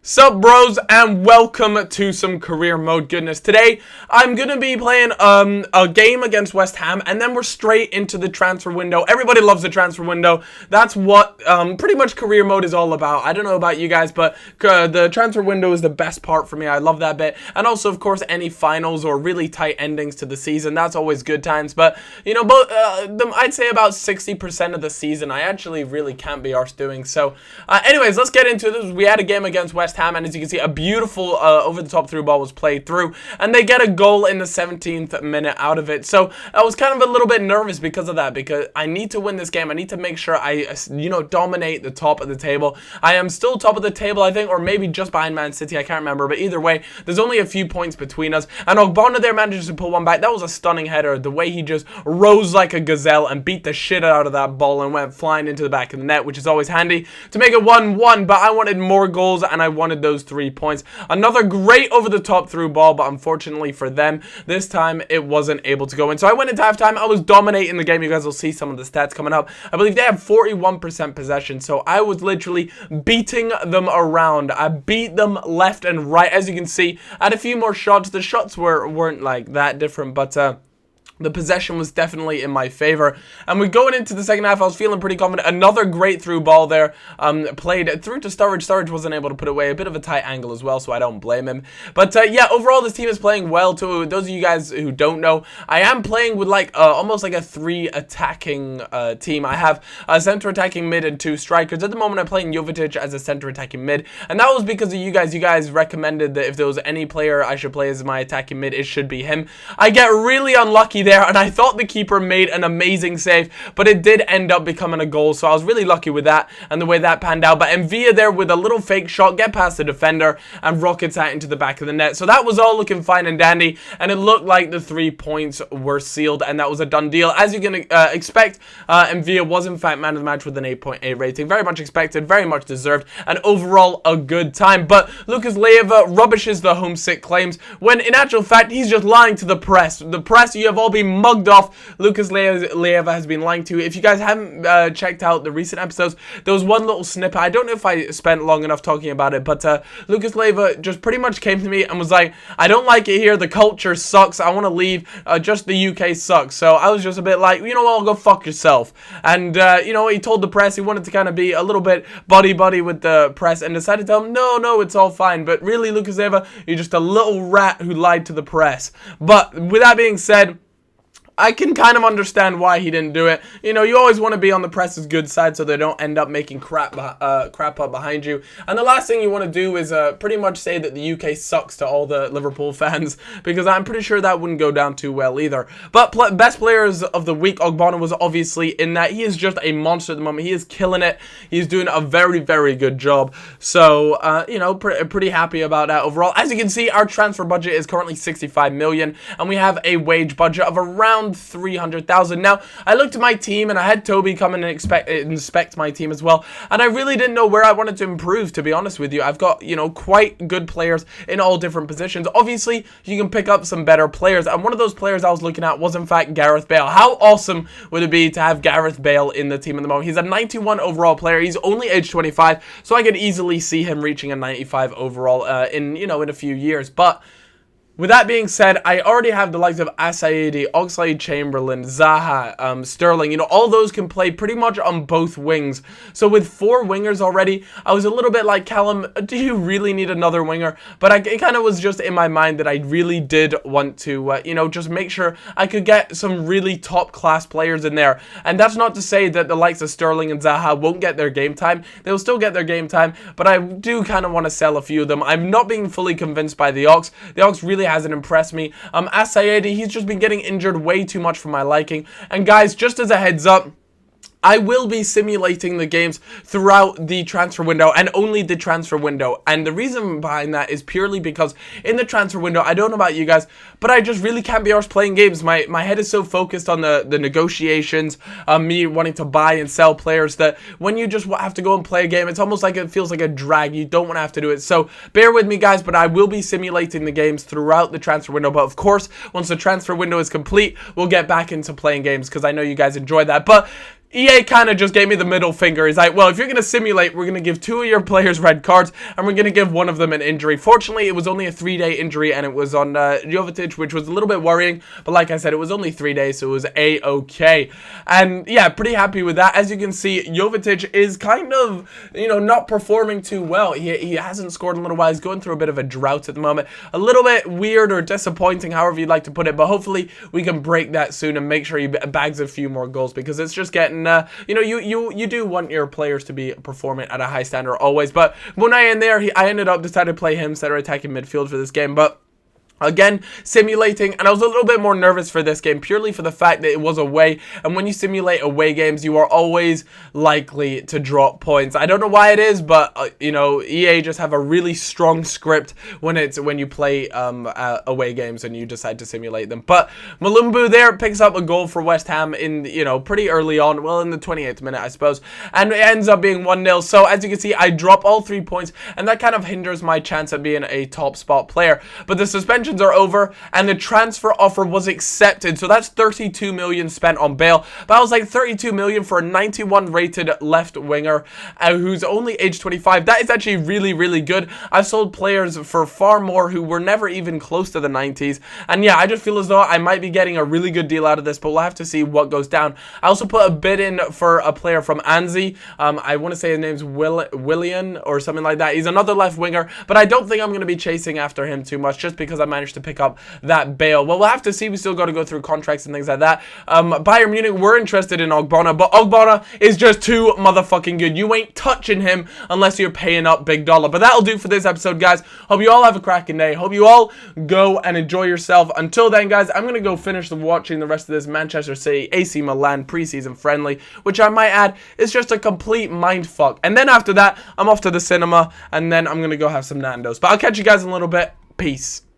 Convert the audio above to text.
Sup bros, and welcome to some career mode goodness. Today I'm gonna be playing a game against West Ham, and then we're straight into the transfer window. Everybody loves the transfer window. That's what pretty much career mode is all about. I don't know about you guys, but the transfer window is the best part for me. I love that bit. And also, of course, any finals or really tight endings to the season, that's always good times. But you know, I'd say about 60% of the season I actually really can't be arsed doing. So anyways, let's get into this. We had a game against West Ham, and as you can see, a beautiful over-the-top through ball was played through, and they get a goal in the 17th minute out of it. So I was kind of a little bit nervous because of that, because I need to win this game. I need to make sure I, dominate the top of the table. I am still top of the table, I think, or maybe just behind Man City. I can't remember, but either way, there's only a few points between us. And Ogbonna there manages to pull one back. That was a stunning header. The way he just rose like a gazelle and beat the shit out of that ball and went flying into the back of the net, which is always handy to make it 1-1. But I wanted more goals, and I wanted those 3 points. Another great over-the-top through ball, but unfortunately for them, this time it wasn't able to go in. So I went into halftime. I was dominating the game. You guys will see some of the stats coming up. I believe they have 41% possession, so I was literally beating them around. I beat them left and right. As you can see, I had a few more shots. The shots weren't like that different, but the possession was definitely in my favor. And we're going into the second half. I was feeling pretty confident. Another great through ball there. Played through to Sturridge. Sturridge wasn't able to put it away. A bit of a tight angle as well, so I don't blame him. But yeah, overall, this team is playing well. To those of you guys who don't know, I am playing with like almost like a 3 attacking team. I have a center attacking mid and 2 strikers. At the moment, I'm playing Jovetic as a center attacking mid. And that was because of you guys. You guys recommended that if there was any player I should play as my attacking mid, it should be him. I get really unlucky there, and I thought the keeper made an amazing save, but it did end up becoming a goal, so I was really lucky with that and the way that panned out. But Envia there with a little fake shot, get past the defender and rockets out into the back of the net. So that was all looking fine and dandy, and it looked like the 3 points were sealed, and that was a done deal. As you can expect, Envia was in fact man of the match with an 8.8 rating. Very much expected, very much deserved, and overall a good time. But Lucas Leiva rubbishes the homesick claims, when in actual fact he's just lying to the press. The press, you have all been mugged off. Lucas Leiva has been lying to you. If you guys haven't checked out the recent episodes, there was one little snippet. I don't know if I spent long enough talking about it, but Lucas Leiva just pretty much came to me and was like, I don't like it here. The culture sucks. I want to leave. Just the UK sucks. So I was just a bit like, you know what, I'll go fuck yourself. And, he told the press he wanted to kind of be a little bit buddy-buddy with the press and decided to tell him, no, it's all fine. But really, Lucas Leiva, you're just a little rat who lied to the press. But with that being said, I can kind of understand why he didn't do it. You know, you always want to be on the press's good side so they don't end up making crap up behind you. And the last thing you want to do is pretty much say that the UK sucks to all the Liverpool fans, because I'm pretty sure that wouldn't go down too well either. But best players of the week, Ogbonna was obviously in that. He is just a monster at the moment. He is killing it. He's doing a very, very good job. So, pretty happy about that overall. As you can see, our transfer budget is currently 65 million, and we have a wage budget of around 300,000. Now, I looked at my team, and I had Toby come in and inspect my team as well, and I really didn't know where I wanted to improve, to be honest with you. I've got, quite good players in all different positions. Obviously, you can pick up some better players, and one of those players I was looking at was, in fact, Gareth Bale. How awesome would it be to have Gareth Bale in the team at the moment? He's a 91 overall player. He's only age 25, so I could easily see him reaching a 95 overall in a few years. But with that being said, I already have the likes of Asaidi, Oxlade-Chamberlain, Zaha, Sterling. All those can play pretty much on both wings. So with 4 wingers already, I was a little bit like, Callum, do you really need another winger? But it kind of was just in my mind that I really did want to, just make sure I could get some really top-class players in there. And that's not to say that the likes of Sterling and Zaha won't get their game time. They'll still get their game time, but I do kind of want to sell a few of them. I'm not being fully convinced by the Ox. The Ox really hasn't impressed me. As-Saidi, he's just been getting injured way too much for my liking. And guys, just as a heads up, I will be simulating the games throughout the transfer window, and only the transfer window. And the reason behind that is purely because in the transfer window, I don't know about you guys, but I just really can't be arsed playing games. My head is so focused on the negotiations, me wanting to buy and sell players, that when you just have to go and play a game, it's almost like it feels like a drag. You don't want to have to do it. So bear with me, guys, but I will be simulating the games throughout the transfer window. But of course, once the transfer window is complete, we'll get back into playing games, because I know you guys enjoy that. But EA kind of just gave me the middle finger. He's like, well, if you're going to simulate, we're going to give 2 of your players red cards, and we're going to give one of them an injury. Fortunately, it was only a 3-day injury, and it was on Jovetic, which was a little bit worrying. But like I said, it was only 3 days, so it was A-okay. And yeah, pretty happy with that. As you can see, Jovetic is kind of, you know, not performing too well. He hasn't scored in a little while. He's going through a bit of a drought at the moment. A little bit weird or disappointing, however you'd like to put it. But hopefully, we can break that soon and make sure he bags a few more goals, because it's just getting... you know, you do want your players to be performing at a high standard always. But when I in there, I ended up deciding to play him center attacking midfield for this game. But again, simulating, and I was a little bit more nervous for this game purely for the fact that it was away, and when you simulate away games, you are always likely to drop points. I don't know why it is, but you know, EA just have a really strong script when you play away games and you decide to simulate them. But Malumbu there picks up a goal for West Ham in, you know, pretty early on, well, in the 28th minute, I suppose, and it ends up being 1-0. So as you can see, I drop all 3 points, and that kind of hinders my chance at being a top spot player. But the suspension are over, and the transfer offer was accepted, so that's 32 million spent on Bale. But I was like, 32 million for a 91 rated left winger who's only age 25. That is actually really, really good. I've sold players for far more who were never even close to the 90s, and yeah, I just feel as though I might be getting a really good deal out of this, but we'll have to see what goes down. I also put a bid in for a player from Anzi. I want to say his name's Willian or something like that. He's another left winger, but I don't think I'm going to be chasing after him too much, just because I managed to pick up that Bale. Well, we'll have to see. We still got to go through contracts and things like that. Bayern Munich were interested in Ogbonna, but Ogbonna is just too motherfucking good. You ain't touching him unless you're paying up big dollar. But that'll do for this episode, guys. Hope you all have a cracking day. Hope you all go and enjoy yourself. Until then, guys, I'm going to go finish watching the rest of this Manchester City AC Milan preseason friendly, which I might add is just a complete mindfuck. And then after that, I'm off to the cinema, and then I'm going to go have some Nando's. But I'll catch you guys in a little bit. Peace.